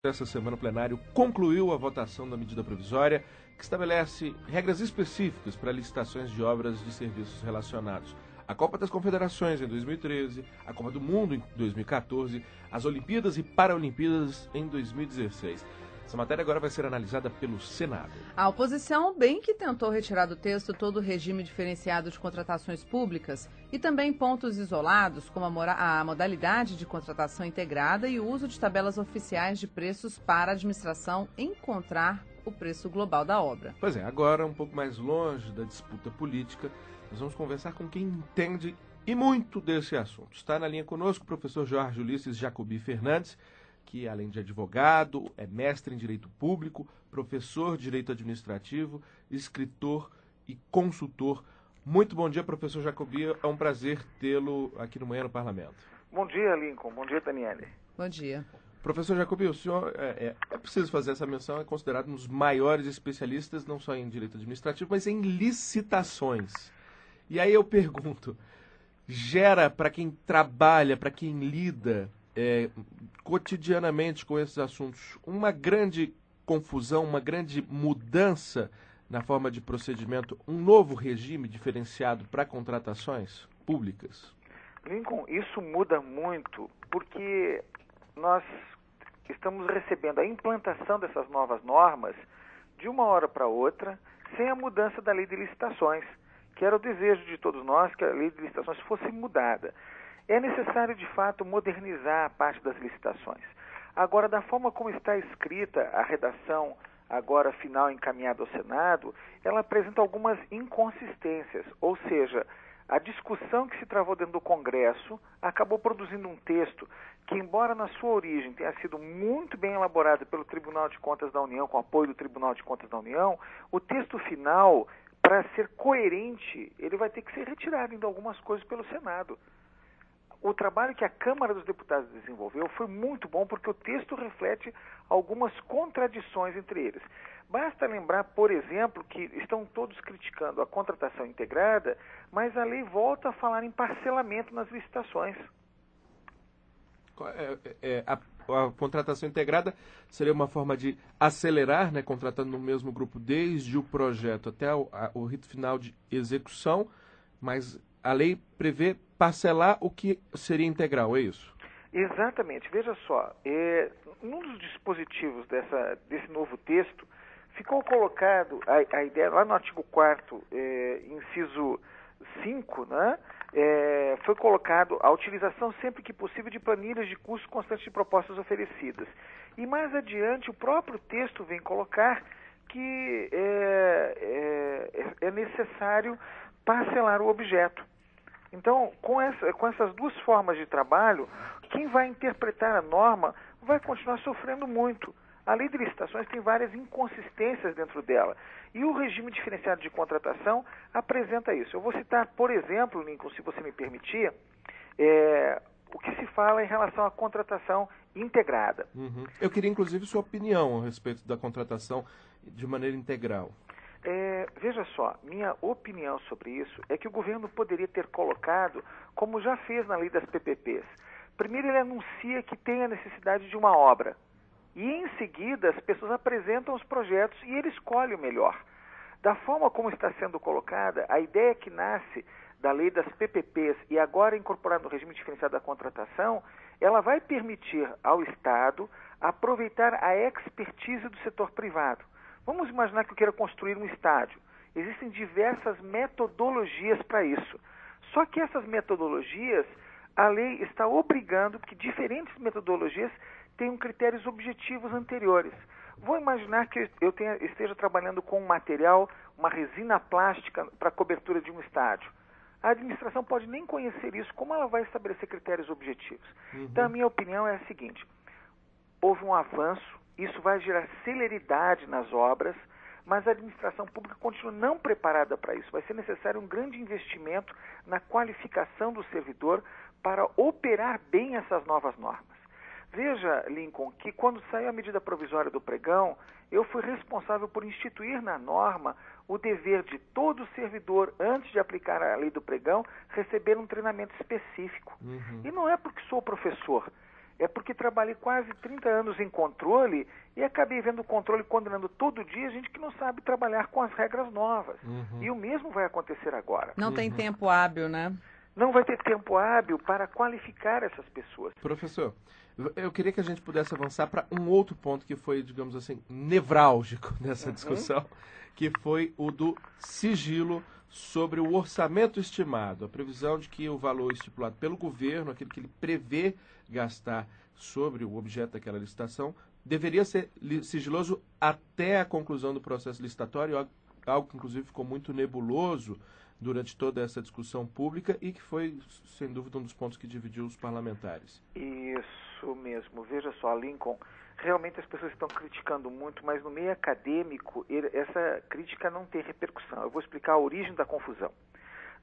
Essa semana o plenário concluiu a votação da medida provisória que estabelece regras específicas para licitações de obras de serviços relacionados à Copa das Confederações em 2013, a Copa do Mundo em 2014, as Olimpíadas e Paralimpíadas em 2016. Essa matéria agora vai ser analisada pelo Senado. A oposição bem que tentou retirar do texto todo o regime diferenciado de contratações públicas e também pontos isolados, como a modalidade de contratação integrada e o uso de tabelas oficiais de preços para a administração encontrar o preço global da obra. Pois é, agora, um pouco mais longe da disputa política, nós vamos conversar com quem entende e muito desse assunto. Está na linha conosco o professor Jorge Ulisses Jacobi Fernandes, que, além de advogado, é mestre em Direito Público, professor de Direito Administrativo, escritor e consultor. Muito bom dia, professor Jacobi. É um prazer tê-lo aqui no Manhã no Parlamento. Bom dia, Lincoln. Bom dia, Daniele. Bom dia. Professor Jacobi, o senhor, é preciso fazer essa menção, é considerado um dos maiores especialistas, não só em Direito Administrativo, mas em licitações. E aí eu pergunto, gera para quem trabalha, para quem lida cotidianamente com esses assuntos, uma grande confusão, uma grande mudança na forma de procedimento, um novo regime diferenciado para contratações públicas? Lincoln, isso muda muito porque nós estamos recebendo a implantação dessas novas normas de uma hora para outra, sem a mudança da lei de licitações, que era o desejo de todos nós que a lei de licitações fosse mudada. É necessário, de fato, modernizar a parte das licitações. Agora, da forma como está escrita a redação, agora final encaminhada ao Senado, ela apresenta algumas inconsistências, ou seja, a discussão que se travou dentro do Congresso acabou produzindo um texto que, embora na sua origem tenha sido muito bem elaborado pelo Tribunal de Contas da União, com apoio do Tribunal de Contas da União, o texto final, para ser coerente, ele vai ter que ser retirado em algumas coisas pelo Senado. O trabalho que a Câmara dos Deputados desenvolveu foi muito bom porque o texto reflete algumas contradições entre eles. Basta lembrar, por exemplo, que estão todos criticando a contratação integrada, mas a lei volta a falar em parcelamento nas licitações. A contratação integrada seria uma forma de acelerar, né, contratando no mesmo grupo desde o projeto até o rito final de execução, mas a lei prevê parcelar o que seria integral, é isso? Exatamente. Veja só, num dos dispositivos desse novo texto, ficou colocado a ideia, lá no artigo 4º, inciso 5, né, foi colocado a utilização sempre que possível de planilhas de custo constante de propostas oferecidas. E mais adiante, o próprio texto vem colocar que é necessário parcelar o objeto. Então, com essas duas formas de trabalho, quem vai interpretar a norma vai continuar sofrendo muito. A lei de licitações tem várias inconsistências dentro dela. E o regime diferenciado de contratação apresenta isso. Eu vou citar, por exemplo, Lincoln, se você me permitir, o que se fala em relação à contratação integrada. Uhum. Eu queria, inclusive, sua opinião a respeito da contratação de maneira integral. Veja só, minha opinião sobre isso é que o governo poderia ter colocado, como já fez na lei das PPPs. Primeiro ele anuncia que tem a necessidade de uma obra. E em seguida as pessoas apresentam os projetos e ele escolhe o melhor. Da forma como está sendo colocada, a ideia que nasce da lei das PPPs e agora incorporada no regime diferenciado da contratação, ela vai permitir ao Estado aproveitar a expertise do setor privado. Vamos imaginar que eu queira construir um estádio. Existem diversas metodologias para isso. Só que essas metodologias, a lei está obrigando que diferentes metodologias tenham critérios objetivos anteriores. Vou imaginar que eu esteja trabalhando com um material, uma resina plástica para a cobertura de um estádio. A administração pode nem conhecer isso, como ela vai estabelecer critérios objetivos? Uhum. Então, a minha opinião é a seguinte: houve um avanço, isso vai gerar celeridade nas obras, mas a administração pública continua não preparada para isso. Vai ser necessário um grande investimento na qualificação do servidor para operar bem essas novas normas. Veja, Lincoln, que quando saiu a medida provisória do pregão, eu fui responsável por instituir na norma o dever de todo servidor, antes de aplicar a lei do pregão, receber um treinamento específico. Uhum. E não é porque sou professor. é porque trabalhei quase 30 anos em controle e acabei vendo o controle condenando todo dia gente que não sabe trabalhar com as regras novas. E o mesmo vai acontecer agora. Não tem tempo hábil, né? Não vai ter tempo hábil para qualificar essas pessoas. Professor, eu queria que a gente pudesse avançar para um outro ponto que foi, digamos assim, nevrálgico nessa discussão, que foi o do sigilo sobre o orçamento estimado, a previsão de que o valor estipulado pelo governo, aquele que ele prevê gastar sobre o objeto daquela licitação, deveria ser sigiloso até a conclusão do processo licitatório, algo que inclusive ficou muito nebuloso durante toda essa discussão pública e que foi, sem dúvida, um dos pontos que dividiu os parlamentares. Isso mesmo. Veja só, Lincoln, realmente as pessoas estão criticando muito, mas no meio acadêmico essa crítica não tem repercussão. Eu vou explicar a origem da confusão.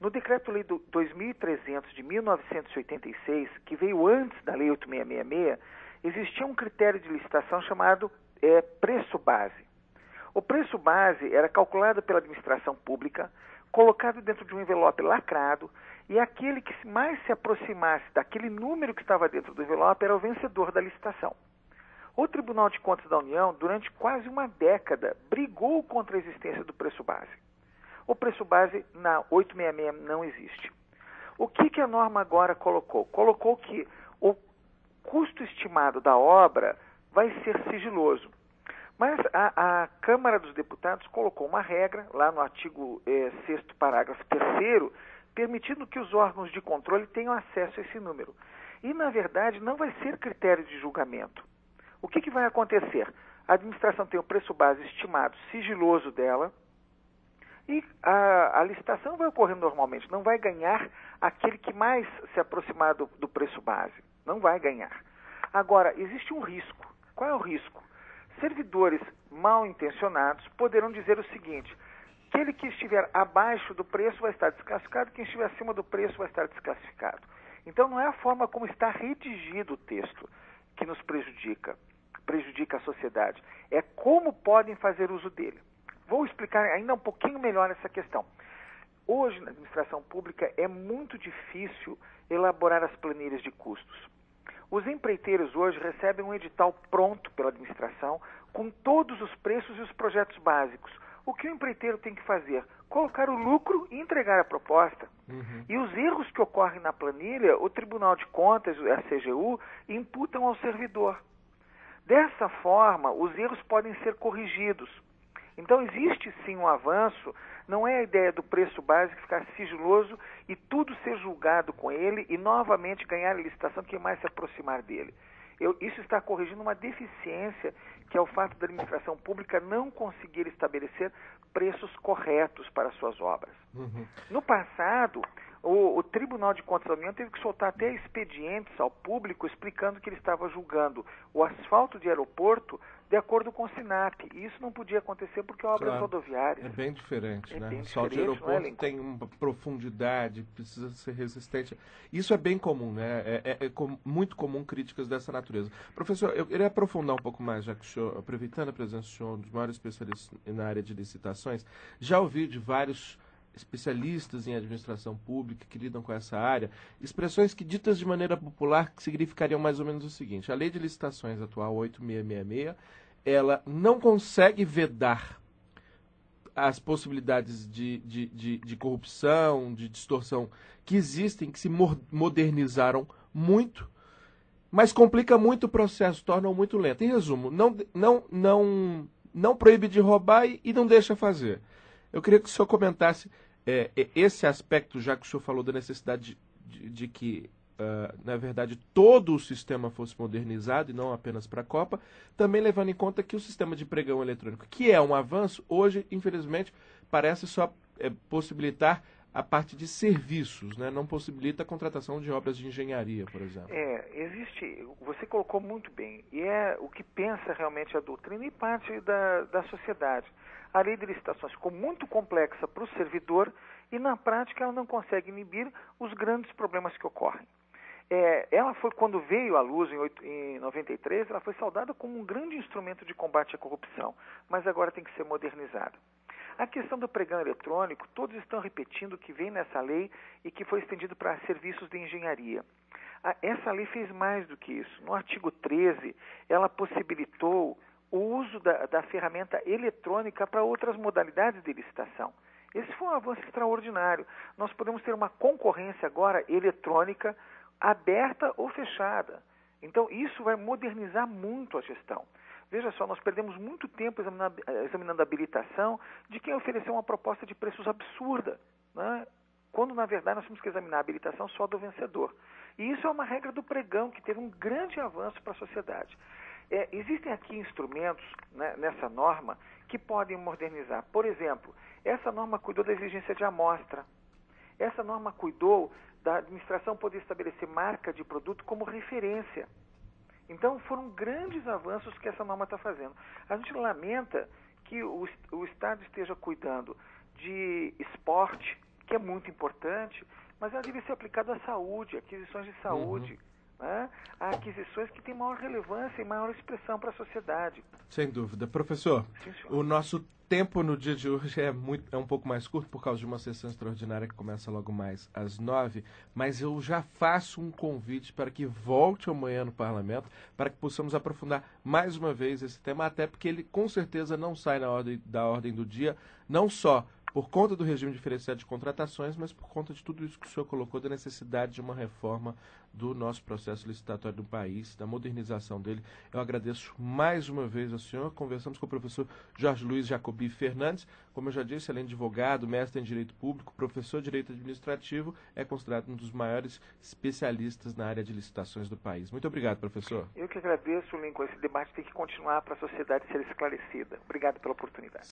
No Decreto-Lei 2300 de 1986, que veio antes da Lei 8666, existia um critério de licitação chamado preço base. O preço base era calculado pela administração pública, colocado dentro de um envelope lacrado, e aquele que mais se aproximasse daquele número que estava dentro do envelope era o vencedor da licitação. O Tribunal de Contas da União, durante quase uma década, brigou contra a existência do preço base. O preço base na 866 não existe. O que a norma agora colocou? Colocou que o custo estimado da obra vai ser sigiloso. Mas a Câmara dos Deputados colocou uma regra, lá no artigo 6º, parágrafo 3º, permitindo que os órgãos de controle tenham acesso a esse número. E, na verdade, não vai ser critério de julgamento. O que vai acontecer? A administração tem o preço base estimado sigiloso dela e a licitação vai ocorrer normalmente. Não vai ganhar aquele que mais se aproximar do preço base. Não vai ganhar. Agora, existe um risco. Qual é o risco? Servidores mal intencionados poderão dizer o seguinte: aquele que estiver abaixo do preço vai estar desclassificado, quem estiver acima do preço vai estar desclassificado. Então não é a forma como está redigido o texto que nos prejudica a sociedade, é como podem fazer uso dele. Vou explicar ainda um pouquinho melhor essa questão. Hoje, na administração pública, é muito difícil elaborar as planilhas de custos. Os empreiteiros hoje recebem um edital pronto pela administração, com todos os preços e os projetos básicos. O que o empreiteiro tem que fazer? Colocar o lucro e entregar a proposta. E os erros que ocorrem na planilha, o Tribunal de Contas, a CGU, imputam ao servidor. Dessa forma, os erros podem ser corrigidos. Então, existe sim um avanço, não é a ideia do preço básico ficar sigiloso e tudo ser julgado com ele e novamente ganhar a licitação quem mais se aproximar dele. Isso está corrigindo uma deficiência que é o fato da administração pública não conseguir estabelecer preços corretos para suas obras. No passado, o Tribunal de Contas da União teve que soltar até expedientes ao público explicando que ele estava julgando o asfalto de aeroporto de acordo com o SINAP. E isso não podia acontecer porque é obras rodoviárias. É bem diferente, né? Bem o asfalto de aeroporto tem uma profundidade, precisa ser resistente. Isso é bem comum, né? Muito comum críticas dessa natureza. Professor, eu queria aprofundar um pouco mais, já que o senhor, aproveitando a presença do senhor, um dos maiores especialistas na área de licitações, já ouvi de vários especialistas em administração pública que lidam com essa área, expressões que ditas de maneira popular significariam mais ou menos o seguinte: a lei de licitações atual 8666, ela não consegue vedar as possibilidades de corrupção, de distorção que existem, que se modernizaram muito, mas complica muito o processo, tornam muito lento. Em resumo, não proíbe de roubar e não deixa fazer. Eu queria que o senhor comentasse esse aspecto, já que o senhor falou da necessidade de que, na verdade, todo o sistema fosse modernizado e não apenas para a Copa, também levando em conta que o sistema de pregão eletrônico, que é um avanço, hoje, infelizmente, parece só possibilitar a parte de serviços, né? Não possibilita a contratação de obras de engenharia, por exemplo. Você colocou muito bem, e é o que pensa realmente a doutrina e parte da sociedade. A lei de licitações ficou muito complexa para o servidor e, na prática, ela não consegue inibir os grandes problemas que ocorrem. Ela foi, quando veio à luz em 93, ela foi saudada como um grande instrumento de combate à corrupção, mas agora tem que ser modernizada. A questão do pregão eletrônico, todos estão repetindo que vem nessa lei e que foi estendido para serviços de engenharia. Essa lei fez mais do que isso. No artigo 13, ela possibilitou o uso da ferramenta eletrônica para outras modalidades de licitação. Esse foi um avanço extraordinário. Nós podemos ter uma concorrência agora eletrônica, aberta ou fechada. Então, isso vai modernizar muito a gestão. Veja só, nós perdemos muito tempo examinando a habilitação de quem ofereceu uma proposta de preços absurda, né? Quando, na verdade, nós temos que examinar a habilitação só do vencedor. E isso é uma regra do pregão, que teve um grande avanço para a sociedade. Existem aqui instrumentos, né, nessa norma que podem modernizar. Por exemplo, essa norma cuidou da exigência de amostra. Essa norma cuidou da administração poder estabelecer marca de produto como referência. Então, foram grandes avanços que essa norma está fazendo. A gente lamenta que o Estado esteja cuidando de esporte, que é muito importante, mas ela deve ser aplicada à saúde, aquisições de saúde, né? A aquisições que têm maior relevância e maior expressão para a sociedade. Sem dúvida. Professor, Sim, senhor. o nosso tempo no dia de hoje é um pouco mais curto por causa de uma sessão extraordinária que começa logo mais às 9, mas eu já faço um convite para que volte amanhã no Parlamento, para que possamos aprofundar mais uma vez esse tema, até porque ele com certeza não sai da ordem do dia, não só por conta do regime diferenciado de contratações, mas por conta de tudo isso que o senhor colocou, da necessidade de uma reforma do nosso processo licitatório do país, da modernização dele. Eu agradeço mais uma vez ao senhor. Conversamos com o professor Jorge Luiz Jacobi Fernandes. Como eu já disse, além de advogado, mestre em Direito Público, professor de Direito Administrativo, é considerado um dos maiores especialistas na área de licitações do país. Muito obrigado, professor. Eu que agradeço, Lincoln. Esse debate tem que continuar para a sociedade ser esclarecida. Obrigado pela oportunidade.